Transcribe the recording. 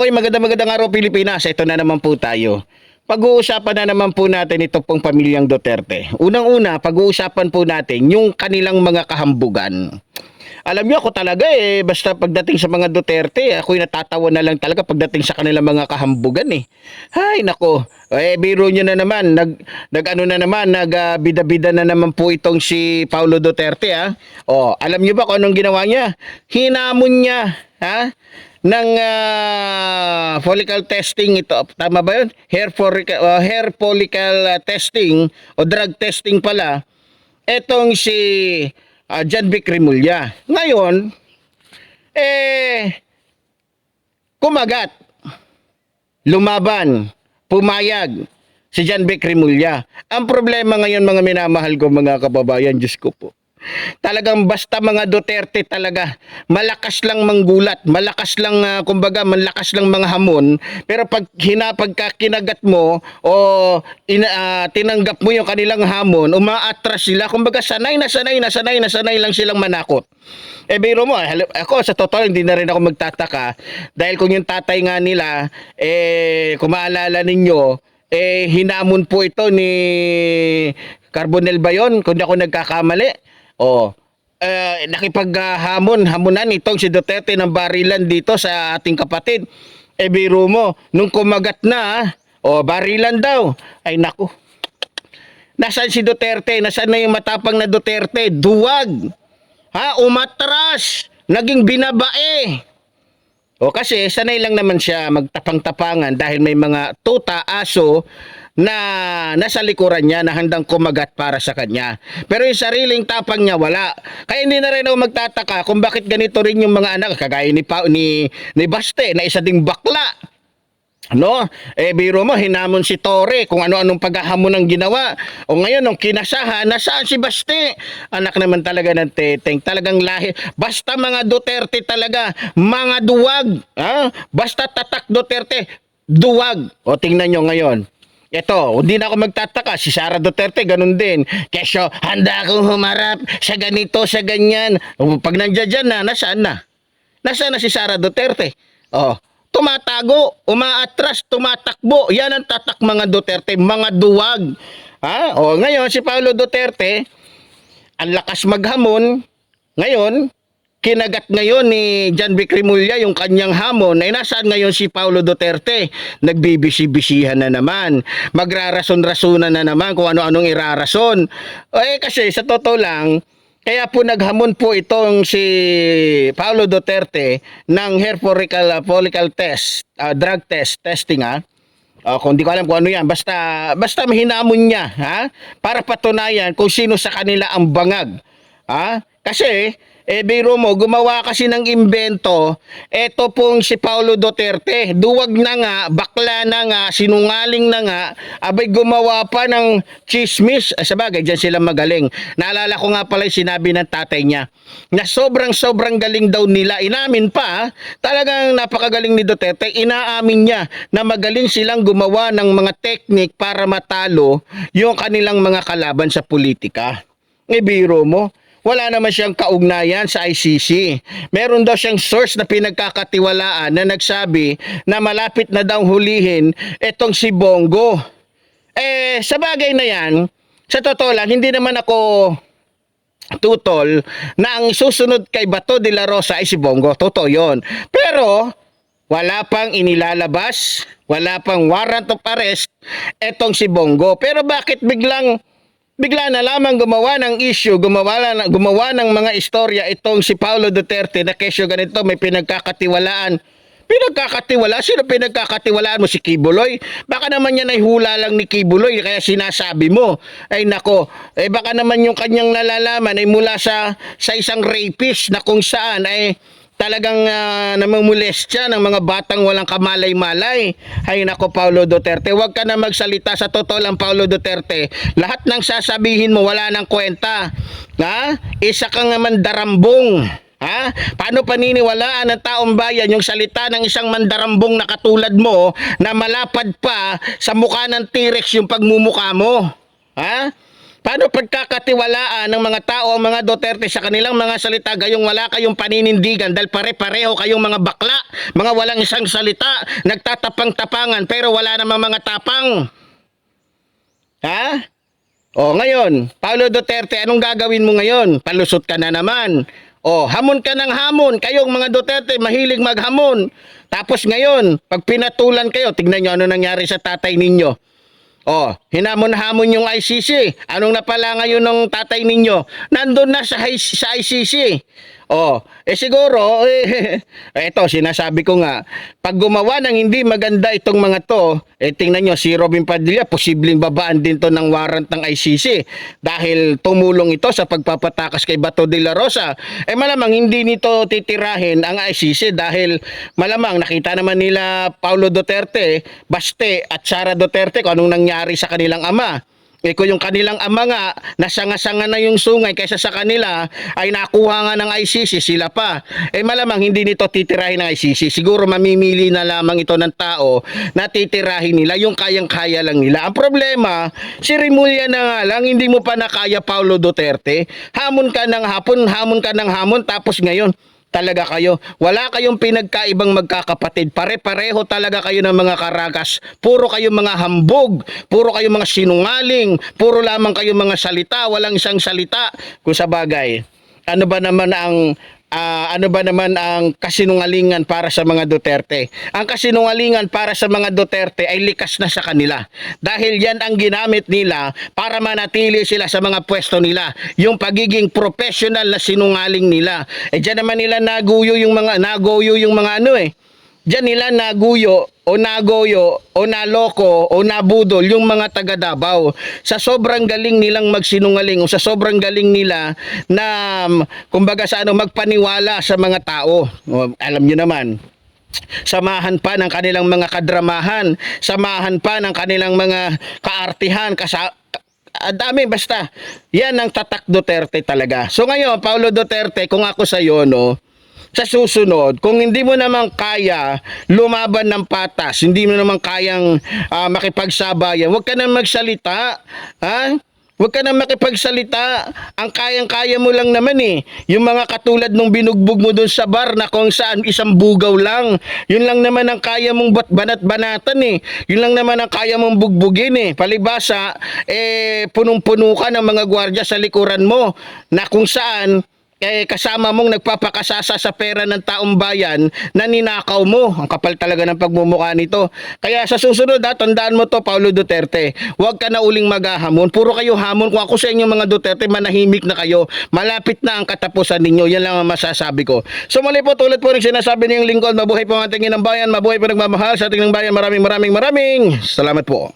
Okay, magandang araw Pilipinas. Ito na naman po tayo. Pag-uusapan na naman po natin ito pong pamilyang Duterte. Unang-una, pag-uusapan po natin yung kanilang mga kahambugan. Alam niyo ako talaga basta pagdating sa mga Duterte, ako'y natatawa na lang talaga pagdating sa kanilang mga kahambugan eh. Hay nako, biro niyo na naman, bida-bida na naman po itong si Paulo Duterte ha. Oh, alam niyo ba kung anong ginawa niya? Hinamon niya, ha? Ng follicle testing ito, tama ba yun? Hair follicle testing o drug testing pala etong si John Vic Remulla. Ngayon kumagat, lumaban, pumayag si John Vic Remulla. Ang problema ngayon mga minamahal ko mga kababayan, Diyos ko po, talagang basta mga Duterte talaga, malakas lang manggulat, malakas lang kumbaga malakas lang mga hamon, pero pag kinagat mo o tinanggap mo yung kanilang hamon, umaatras sila, kumbaga sanay lang silang manakot. Biro mo, ako sa totoo hindi na rin ako magtataka dahil kung yung tatay nga nila kung maalala ninyo, hinamon po ito ni Carbonell ba yun? Kung di ako nagkakamali. Hamunan itong si Duterte ng barilan dito sa ating kapatid. Biro mo, nung kumagat na, barilan daw. Ay naku. Nasaan si Duterte? Nasaan na yung matapang na Duterte? Duwag. Umatras. Naging binabae. Kasi sanay lang naman siya magtapang-tapangan dahil may mga tuta, aso na nasa likuran niya na handang kumagat para sa kanya. Pero yung sariling tapang niya wala. Kaya hindi na rin ako magtataka kung bakit ganito rin yung mga anak kagaya ni Baste na isa ding bakla. No? Biro mo, hinamon si Torre kung ano-anong paghahamon ang ginawa. O ngayon, nung kinasahan, nasaan si Baste? Anak naman talaga ng teteng. Talagang lahi. Basta mga Duterte talaga, mga duwag. Basta tatak Duterte, duwag. O tingnan nyo ngayon. Ito, hindi na ako magtataka. Si Sara Duterte, ganun din. Kesyo, handa akong humarap sa ganito, sa ganyan. Pag nandiyan dyan na, nasaan na? Nasaan na si Sara Duterte? Tumatago, umaatras, tumatakbo. Yan ang tatak mga Duterte, mga duwag. Ngayon, si Paulo Duterte, ang lakas maghamon. Ngayon, kinagat ngayon ni John Vic Remulla yung kanyang hamon. Nasaan ngayon si Paulo Duterte? Nagbibisi-bisihan na naman. Magrarason-rasunan na naman kung ano-anong irarason. Kasi sa totoo lang, kaya po naghamon po itong si Paulo Duterte ng hair follicle test, drug testing kung di ko alam kung ano yan, basta hinamon niya para patunayan kung sino sa kanila ang bangag. Kasi biro mo, gumawa kasi ng imbento eto pong si Paulo Duterte. Duwag na nga, bakla na nga, sinungaling na nga, abay gumawa pa ng chismis. Sabagay, dyan sila magaling. Naalala ko nga pala yung sinabi ng tatay niya na sobrang galing daw nila. Inamin pa, talagang napakagaling ni Duterte. Inaamin niya na magaling silang gumawa ng mga teknik para matalo yung kanilang mga kalaban sa politika. Biro mo, wala naman siyang kaugnayan sa ICC. Meron daw siyang source na pinagkakatiwalaan na nagsabi na malapit na daw hulihin itong si Bongo. Sa bagay na yan, sa totoo lang, hindi naman ako tutol na ang susunod kay Bato de la Rosa ay si Bongo. Totoo yun. Pero wala pang inilalabas, wala pang warrant of arrest itong si Bongo. Pero bakit bigla na lamang gumawa ng issue, gumawa ng mga istorya itong si Paulo Duterte na kesyo ganito may pinagkakatiwalaan. Sino pinagkakatiwalaan mo? Si Kibuloy? Baka naman yan ay hula lang ni Kibuloy kaya sinasabi mo. Ay nako, baka naman yung kanyang nalalaman ay mula sa isang rapist na kung saan ay talagang namumulestya ng mga batang walang kamalay-malay. Hay nako Paulo Duterte, huwag ka na magsalita. Sa totoo lang Paulo Duterte, lahat ng sasabihin mo wala nang kwenta. Isa kang mandarambong. Paano paniniwalaan ng taong bayan yung salita ng isang mandarambong na katulad mo na malapad pa sa mukha ng T-Rex yung pagmumukha mo? Paano pagkakatiwalaan ng mga tao ang mga Duterte sa kanilang mga salita gayong wala kayong paninindigan dahil pare-pareho kayong mga bakla, mga walang isang salita, nagtatapang-tapangan pero wala namang mga tapang. Ha? O ngayon, Paulo Duterte, anong gagawin mo ngayon? Palusot ka na naman. O, hamon ka ng hamon. Kayong mga Duterte, mahilig maghamon. Tapos ngayon, pag pinatulan kayo, tignan nyo ano nangyari sa tatay ninyo. O, hinamon-hamon yung ICC. Anong napala ngayon ng tatay ninyo? Nandun na sa ICC. O, siguro, eto, sinasabi ko nga, pag gumawa ng hindi maganda itong mga to, tingnan nyo, si Robin Padilla, posibleng babaan din to ng warrant ng ICC dahil tumulong ito sa pagpapatakas kay Bato de la Rosa. Malamang hindi nito titirahin ang ICC dahil malamang nakita naman nila Paulo Duterte, Baste at Sara Duterte kung anong nangyari sa kanilang ama. Kung yung kanilang ama nga, nasanga-sanga na yung sungay kaysa sa kanila ay nakuha nga ng ICC, sila pa. Malamang hindi nito titirahin ng ICC. Siguro mamimili na lamang ito ng tao na titirahin nila yung kayang-kaya lang nila. Ang problema, si Rimulya na nga lang, hindi mo pa nakaya Paulo Duterte. Hamon ka ng hapon, hamon ka ng hamon, tapos ngayon, talaga kayo. Wala kayong pinagkaibang magkakapatid. Pare-pareho talaga kayo ng mga karagas. Puro kayo mga hambog. Puro kayo mga sinungaling. Puro lamang kayo mga salita. Walang isang salita. Kung sa bagay, ano ba naman ang kasinungalingan para sa mga Duterte? Ang kasinungalingan para sa mga Duterte ay likas na sa kanila. Dahil yan ang ginamit nila para manatili sila sa mga pwesto nila. Yung pagiging professional na sinungaling nila. Diyan naman nila nagoyo yung mga Diyan nila nagoyo o naloko o nabudol yung mga taga Davao sa sobrang galing nilang magsinungaling o sa sobrang galing nila na kumbaga magpaniwala sa mga tao. Alam niyo naman, samahan pa ng kanilang mga kadramahan, samahan pa ng kanilang mga kaartihan, dami basta. Yan ang tatak Duterte talaga. So ngayon, Paulo Duterte, kung ako sa iyo, sa susunod, kung hindi mo naman kaya lumaban ng patas, hindi mo naman kayang makipagsabayan, huwag ka na magsalita. Ha? Huwag ka na makipagsalita. Ang kayang-kaya mo lang naman yung mga katulad nung binugbog mo dun sa bar na kung saan isang bugaw lang. Yun lang naman ang kaya mong banat-banatan Yun lang naman ang kaya mong bugbugin Palibasa, punong-puno ka ng mga gwardiya sa likuran mo na kung saan kasama mong nagpapakasasa sa pera ng taong bayan na ninakaw mo. Ang kapal talaga ng pagmumukha nito. Kaya sa susunod, tandaan mo to, Paulo Duterte. Huwag ka na uling maghahamon. Puro kayo hamon. Kung ako sa inyo mga Duterte, manahimik na kayo. Malapit na ang katapusan ninyo. Yan lang ang masasabi ko. So muli po, tulad po rin sinasabi niyong lingkod, mabuhay po ang ating inang bayan, mabuhay po nagmamahal sa ating bayan. Maraming salamat po.